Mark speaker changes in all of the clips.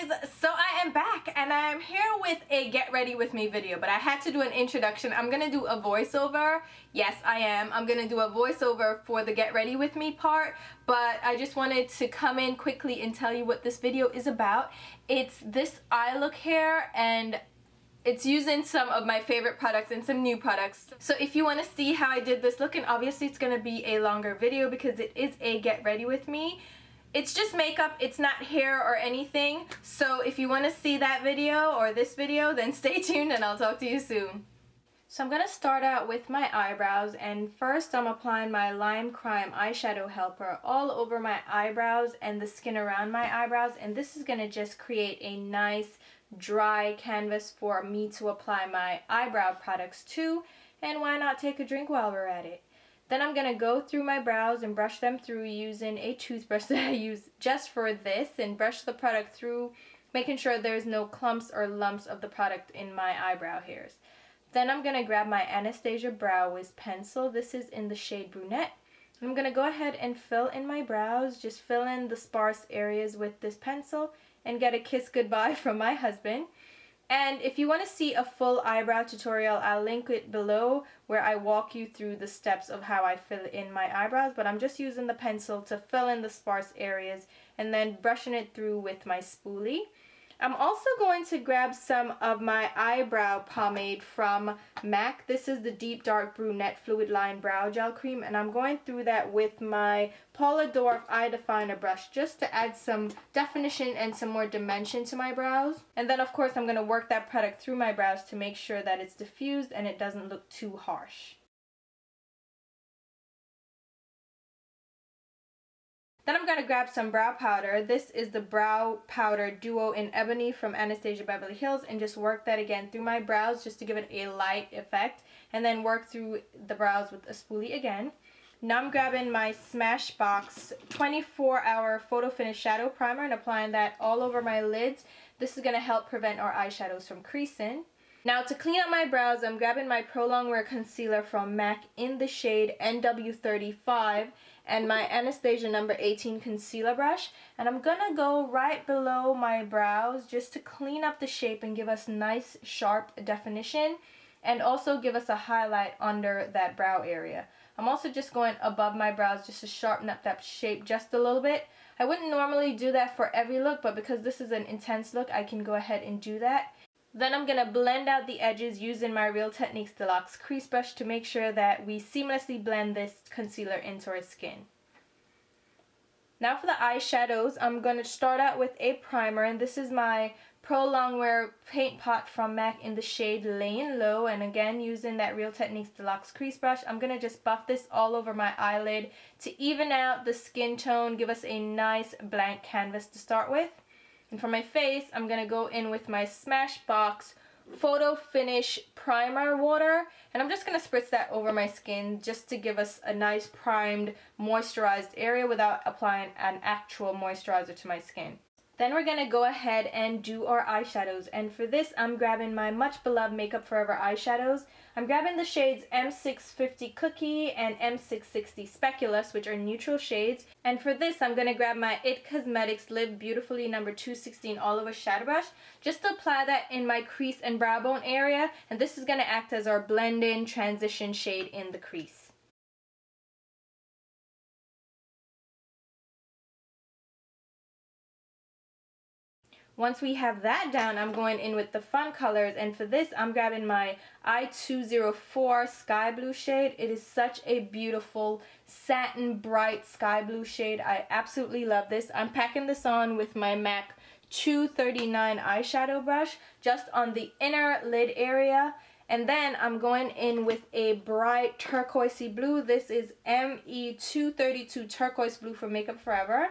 Speaker 1: guys, so I am back and I am here with a get ready with me video, but I had to do an introduction. I'm gonna do a voiceover. Yes, I am. I'm gonna do a voiceover for the get ready with me part, but I just wanted to come in quickly and tell you what this video is about. It's this eye look here, and it's using some of my favorite products and some new products. So if you want to see how I did this look, and obviously it's going to be a longer video because it is a get ready with me. It's just makeup, it's not hair or anything. So if you want to see that video or this video, then stay tuned and I'll talk to you soon. So I'm going to start out with my eyebrows, and first I'm applying my Lime Crime eyeshadow helper all over my eyebrows and the skin around my eyebrows, and this is going to just create a nice dry canvas for me to apply my eyebrow products to, and why not take a drink while we're at it. Then I'm going to go through my brows and brush them through using a toothbrush that I use just for this, and brush the product through, making sure there's no clumps or lumps of the product in my eyebrow hairs. Then I'm going to grab my Anastasia Brow Wiz pencil. This is in the shade Brunette. I'm going to go ahead and fill in my brows, just fill in the sparse areas with this pencil and get a kiss goodbye from my husband. And if you want to see a full eyebrow tutorial, I'll link it below where I walk you through the steps of how I fill in my eyebrows, but I'm just using the pencil to fill in the sparse areas and then brushing it through with my spoolie. I'm also going to grab some of my eyebrow pomade from MAC. This is the Deep Dark Brunette Fluid Line Brow Gel Cream, and I'm going through that with my Paula Dwarf Eye Definer brush just to add some definition and some more dimension to my brows. And then of course I'm going to work that product through my brows to make sure that it's diffused and it doesn't look too harsh. Then I'm going to grab some brow powder. This is the Brow Powder Duo in Ebony from Anastasia Beverly Hills, and just work that again through my brows just to give it a light effect, and then work through the brows with a spoolie again. Now I'm grabbing my Smashbox 24-hour Photo Finish Shadow Primer and applying that all over my lids. This is going to help prevent our eyeshadows from creasing. Now to clean up my brows, I'm grabbing my Pro Longwear Concealer from MAC in the shade NW35 and my Anastasia number 18 concealer brush, and I'm gonna go right below my brows just to clean up the shape and give us nice sharp definition, and also give us a highlight under that brow area. I'm also just going above my brows just to sharpen up that shape just a little bit. I wouldn't normally do that for every look, but because this is an intense look, I can go ahead and do that. Then I'm going to blend out the edges using my Real Techniques Deluxe Crease Brush to make sure that we seamlessly blend this concealer into our skin. Now for the eyeshadows, I'm going to start out with a primer, and this is my Pro Longwear Paint Pot from MAC in the shade Laying Low, and again using that Real Techniques Deluxe Crease Brush, I'm going to just buff this all over my eyelid to even out the skin tone, give us a nice blank canvas to start with. And for my face, I'm going to go in with my Smashbox Photo Finish Primer Water. And I'm just going to spritz that over my skin just to give us a nice primed, moisturized area without applying an actual moisturizer to my skin. Then we're going to go ahead and do our eyeshadows. And for this, I'm grabbing my much beloved Makeup Forever eyeshadows. I'm grabbing the shades M650 Cookie and M660 Speculous, which are neutral shades. And for this, I'm going to grab my IT Cosmetics Live Beautifully number 216 All Over Shadow Brush, just to apply that in my crease and brow bone area. And this is going to act as our blend-in transition shade in the crease. Once we have that down, I'm going in with the fun colors, and for this I'm grabbing my I204 Sky Blue shade. It is such a beautiful satin bright sky blue shade. I absolutely love this. I'm packing this on with my MAC 239 eyeshadow brush just on the inner lid area. And then I'm going in with a bright turquoisey blue. This is ME122 Turquoise Blue from Makeup Forever.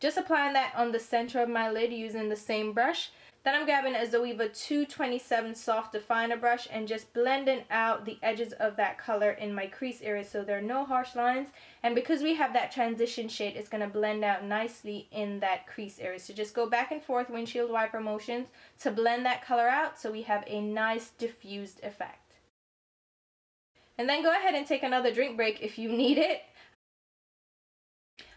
Speaker 1: Just applying that on the center of my lid using the same brush. Then I'm grabbing a Zoeva 227 Soft Definer brush and just blending out the edges of that color in my crease area so there are no harsh lines. And because we have that transition shade, it's going to blend out nicely in that crease area. So just go back and forth windshield wiper motions to blend that color out so we have a nice diffused effect. And then go ahead and take another drink break if you need it.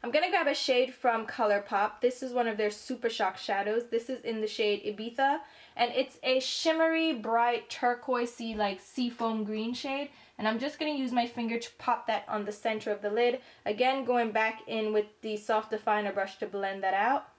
Speaker 1: I'm going to grab a shade from ColourPop. This is one of their Super Shock shadows. This is in the shade Ibiza, and it's a shimmery, bright, turquoisey, like seafoam green shade. And I'm just going to use my finger to pop that on the center of the lid. Again, going back in with the soft definer brush to blend that out.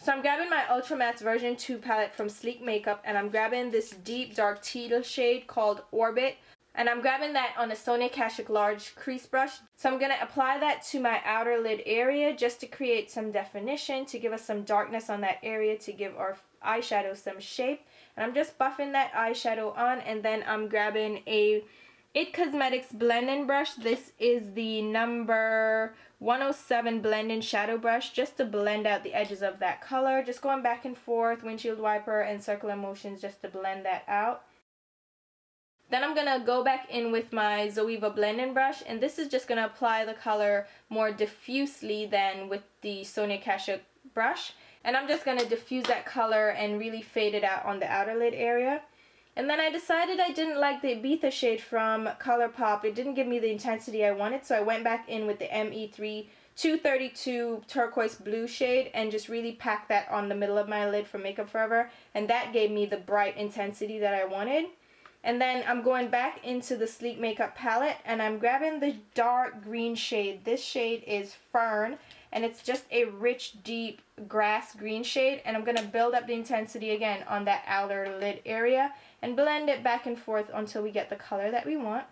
Speaker 1: So I'm grabbing my Ultra Matte's version 2 palette from Sleek Makeup, and I'm grabbing this deep dark teal shade called Orbit. And I'm grabbing that on a Sonia Kashuk large crease brush. So I'm going to apply that to my outer lid area just to create some definition, to give us some darkness on that area, to give our eyeshadow some shape. And I'm just buffing that eyeshadow on, and then I'm grabbing a IT Cosmetics blending brush. This is the number 107 blending shadow brush, just to blend out the edges of that color. Just going back and forth, windshield wiper and circular motions just to blend that out. Then I'm going to go back in with my Zoeva blending brush, and this is just going to apply the color more diffusely than with the Sonia Kashuk brush. And I'm just going to diffuse that color and really fade it out on the outer lid area. And then I decided I didn't like the Ibiza shade from ColourPop. It didn't give me the intensity I wanted, so I went back in with the ME232 Turquoise Blue shade and just really packed that on the middle of my lid from Makeup Forever. And that gave me the bright intensity that I wanted. And then I'm going back into the Sleek Makeup palette, and I'm grabbing the dark green shade. This shade is Fern, and it's just a rich, deep grass green shade. And I'm going to build up the intensity again on that outer lid area and blend it back and forth until we get the color that we want.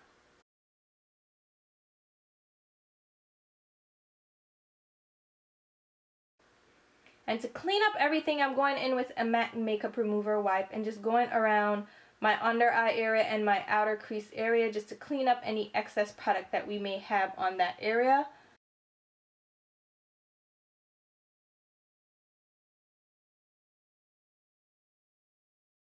Speaker 1: And to clean up everything, I'm going in with a matte makeup remover wipe and just going around my under eye area and my outer crease area just to clean up any excess product that we may have on that area.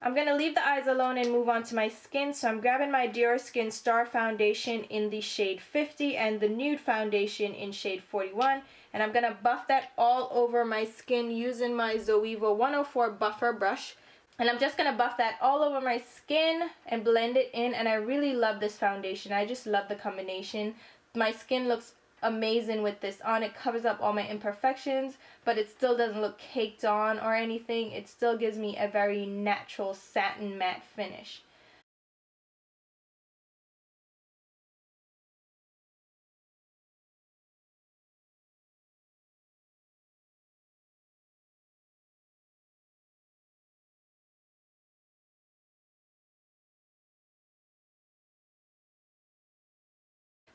Speaker 1: I'm going to leave the eyes alone and move on to my skin. So I'm grabbing my Dior Skin Star Foundation in the shade 50 and the Nude Foundation in shade 41. And I'm going to buff that all over my skin using my Zoeva 104 Buffer brush. And I'm just going to buff that all over my skin and blend it in. And I really love this foundation. I just love the combination. My skin looks amazing with this on. It covers up all my imperfections, but it still doesn't look caked on or anything. It still gives me a very natural satin matte finish.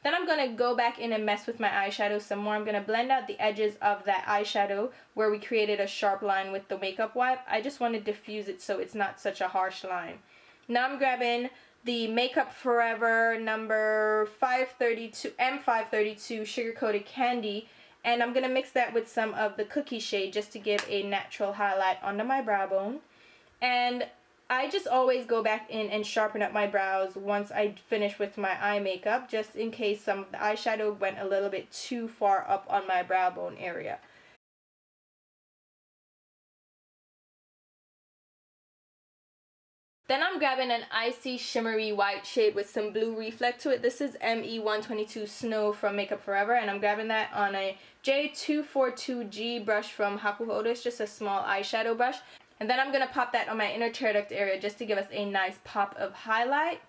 Speaker 1: Then I'm going to go back in and mess with my eyeshadow some more. I'm going to blend out the edges of that eyeshadow where we created a sharp line with the makeup wipe. I just want to diffuse it so it's not such a harsh line. Now I'm grabbing the Makeup Forever number 532, M532 Sugar Coated Candy, and I'm going to mix that with some of the Cookie shade just to give a natural highlight under my brow bone. And I just always go back in and sharpen up my brows once I finish with my eye makeup, just in case some of the eyeshadow went a little bit too far up on my brow bone area. Then I'm grabbing an icy shimmery white shade with some blue reflect to it. This is ME122 Snow from Makeup Forever, and I'm grabbing that on a J242G brush from Hakuhodo. It's just a small eyeshadow brush. And then I'm going to pop that on my inner tear duct area just to give us a nice pop of highlight.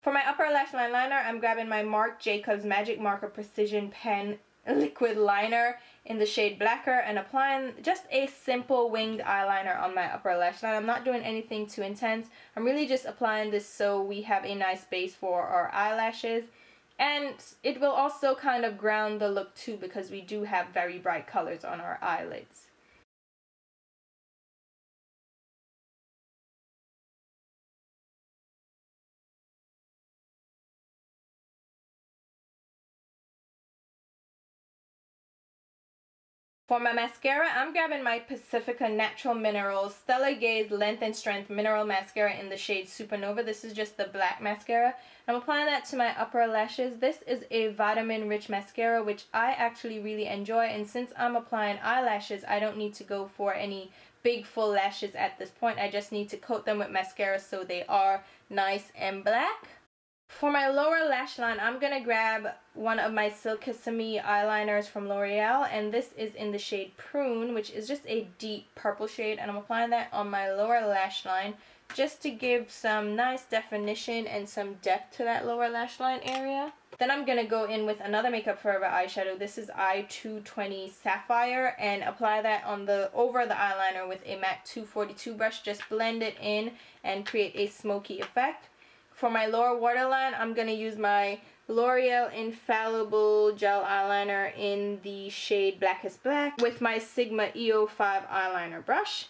Speaker 1: For my upper lash line liner, I'm grabbing my Marc Jacobs Magic Marker Precision Pen Liquid Liner in the shade Blacker and applying just a simple winged eyeliner on my upper lash line. I'm not doing anything too intense. I'm really just applying this so we have a nice base for our eyelashes. And it will also kind of ground the look too because we do have very bright colors on our eyelids. For my mascara, I'm grabbing my Pacifica Natural Minerals Stellar Gaze Length and Strength Mineral Mascara in the shade Supernova. This is just the black mascara. I'm applying that to my upper lashes. This is a vitamin-rich mascara, which I actually really enjoy. And since I'm applying eyelashes, I don't need to go for any big full lashes at this point. I just need to coat them with mascara so they are nice and black. For my lower lash line, I'm going to grab one of my Silk Sesame eyeliners from L'Oreal, and this is in the shade Prune, which is just a deep purple shade, and I'm applying that on my lower lash line just to give some nice definition and some depth to that lower lash line area. Then I'm going to go in with another Makeup Forever eyeshadow. This is I220 Sapphire, and apply that on over the eyeliner with a MAC 242 brush. Just blend it in and create a smoky effect. For my lower waterline, I'm going to use my L'Oreal Infallible Gel Eyeliner in the shade Blackest Black with my Sigma EO5 eyeliner brush.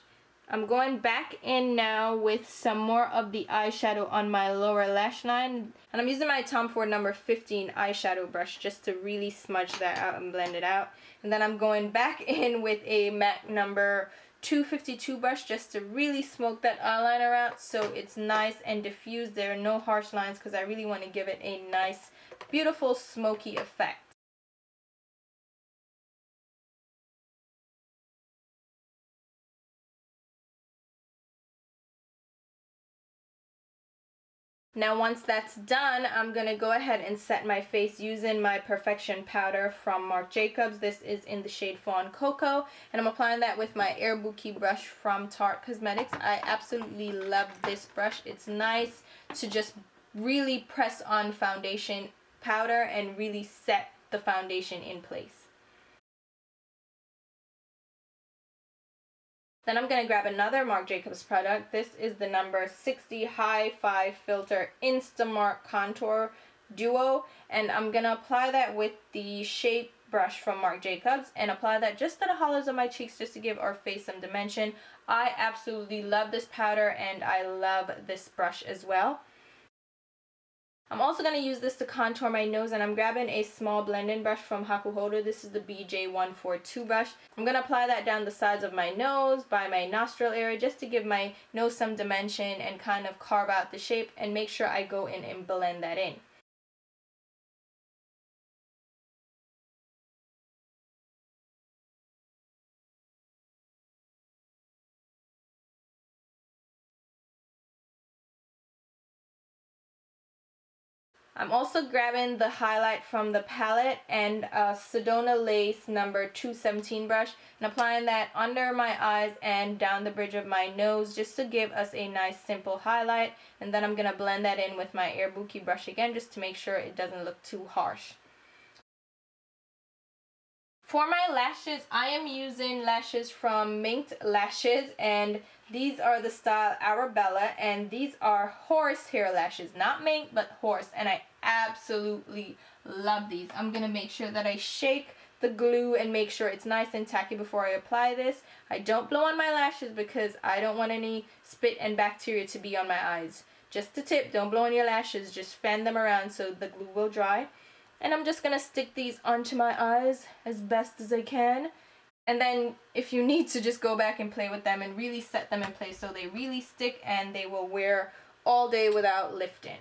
Speaker 1: I'm going back in now with some more of the eyeshadow on my lower lash line. And I'm using my Tom Ford number 15 eyeshadow brush just to really smudge that out and blend it out. And then I'm going back in with a MAC number 252 brush just to really smoke that eyeliner out so it's nice and diffused. There are no harsh lines because I really want to give it a nice, beautiful, smoky effect. Now once that's done, I'm going to go ahead and set my face using my Perfection powder from Marc Jacobs. This is in the shade Fawn Cocoa, and I'm applying that with my Air Bouquet brush from Tarte Cosmetics. I absolutely love this brush. It's nice to just really press on foundation powder and really set the foundation in place. Then I'm going to grab another Marc Jacobs product. This is the number 60 Hi-Fi Filter Instamark Contour Duo. And I'm going to apply that with the Shape brush from Marc Jacobs and apply that just to the hollows of my cheeks just to give our face some dimension. I absolutely love this powder and I love this brush as well. I'm also going to use this to contour my nose, and I'm grabbing a small blending brush from Hakuhodo. This is the BJ142 brush. I'm going to apply that down the sides of my nose, by my nostril area, just to give my nose some dimension and kind of carve out the shape and make sure I go in and blend that in. I'm also grabbing the highlight from the palette and a Sedona Lace number 217 brush and applying that under my eyes and down the bridge of my nose just to give us a nice simple highlight. And then I'm going to blend that in with my Air Bouquet brush again just to make sure it doesn't look too harsh. For my lashes, I am using lashes from Minked Lashes, and these are the style Arabella, and these are horsehair lashes, not mink but horse, and I absolutely love these. I'm going to make sure that I shake the glue and make sure it's nice and tacky before I apply this. I don't blow on my lashes because I don't want any spit and bacteria to be on my eyes. Just a tip, don't blow on your lashes, just fan them around so the glue will dry. And I'm just going to stick these onto my eyes as best as I can. And then if you need to, just go back and play with them and really set them in place so they really stick and they will wear all day without lifting.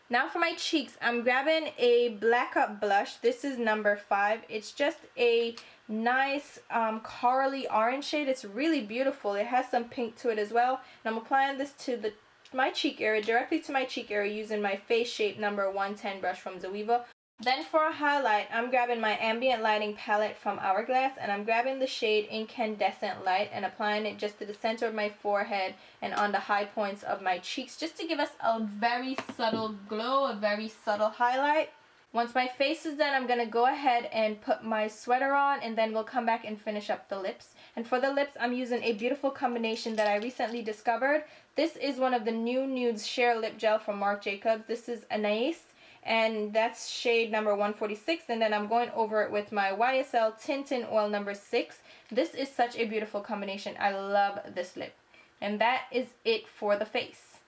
Speaker 1: Now for my cheeks, I'm grabbing a Black Up blush. This is number 5. It's just a nice corally orange shade. It's really beautiful. It has some pink to it as well. And I'm applying this to my cheek area, directly to my cheek area using my Face Shape number 110 brush from Zoeva. Then for a highlight, I'm grabbing my Ambient Lighting palette from Hourglass, and I'm grabbing the shade Incandescent Light and applying it just to the center of my forehead and on the high points of my cheeks just to give us a very subtle glow, a very subtle highlight. Once my face is done, I'm going to go ahead and put my sweater on, and then we'll come back and finish up the lips. And for the lips, I'm using a beautiful combination that I recently discovered. This is one of the new Nudes Sheer Lip Gel from Marc Jacobs. This is Anais, and that's shade number 146, and then I'm going over it with my YSL Tintin Oil number 6. This is such a beautiful combination. I love this lip. And that is it for the face.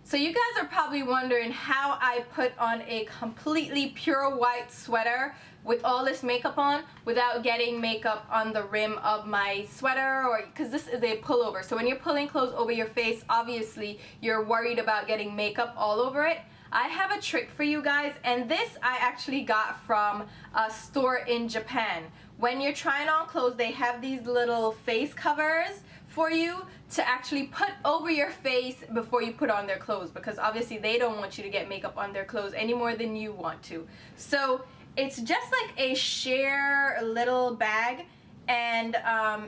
Speaker 1: So you guys are probably wondering how I put on a completely pure white sweater with all this makeup on without getting makeup on the rim of my sweater, or because this is a pullover. So when you're pulling clothes over your face, obviously you're worried about getting makeup all over it. I have a trick for you guys, and this I actually got from a store in Japan. When you're trying on clothes, they have these little face covers for you to actually put over your face before you put on their clothes, because obviously they don't want you to get makeup on their clothes any more than you want to. So it's just like a sheer little bag, and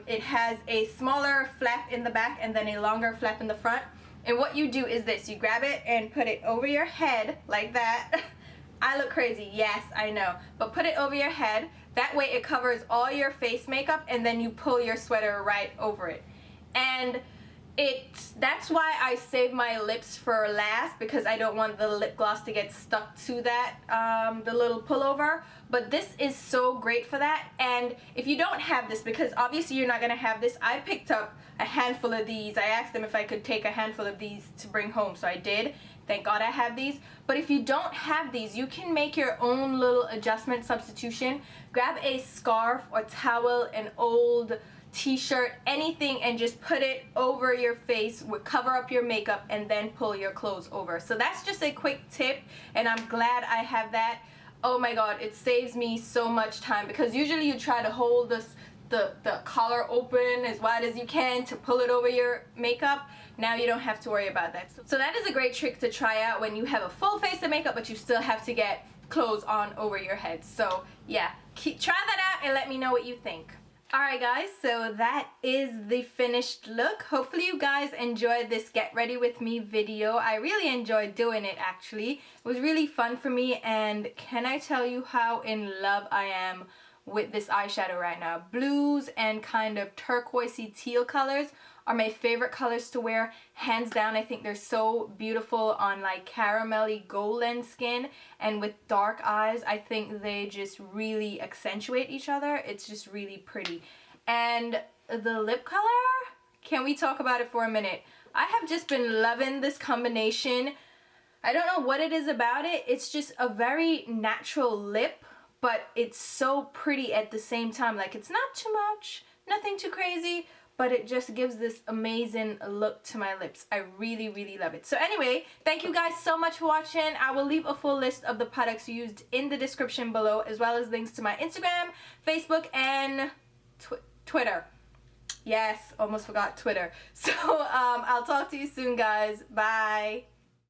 Speaker 1: it has a smaller flap in the back and then a longer flap in the front. And what you do is this: you grab it and put it over your head like that. I look crazy, yes, I know, but put it over your head. That way it covers all your face makeup, and then you pull your sweater right over it. And that's why I save my lips for last, because I don't want the lip gloss to get stuck to that the little pullover. But this is so great for that. And if you don't have this, because obviously you're not gonna have this, I picked up a handful of these. I asked them if I could take a handful of these to bring home, so I did. Thank God I have these. But if you don't have these, you can make your own little adjustment substitution. Grab a scarf or towel, an old t-shirt, anything, and just put it over your face, cover up your makeup, and then pull your clothes over. So that's just a quick tip, and I'm glad I have that. Oh my God, it saves me so much time, because usually you try to hold the collar open as wide as you can to pull it over your makeup. Now you don't have to worry about that. So that is a great trick to try out when you have a full face of makeup but you still have to get clothes on over your head. So yeah, try that out and let me know what you think. Alright guys, so that is the finished look. Hopefully you guys enjoyed this get ready with me video. I really enjoyed doing it actually. It was really fun for me, and can I tell you how in love I am with this eyeshadow right now. Blues and kind of turquoisey teal colors are my favorite colors to wear, hands down. I think they're so beautiful on like caramelly golden skin, and with dark eyes I think they just really accentuate each other. It's just really pretty. And the lip color, can we talk about it for a minute? I have just been loving this combination. I don't know what it is about it. It's just a very natural lip, but it's so pretty at the same time. Like, it's not too much, nothing too crazy, but it just gives this amazing look to my lips. I really, really love it. So anyway, thank you guys so much for watching. I will leave a full list of the products used in the description below, as well as links to my Instagram, Facebook, and Twitter. Yes, almost forgot Twitter. So I'll talk to you soon, guys. Bye.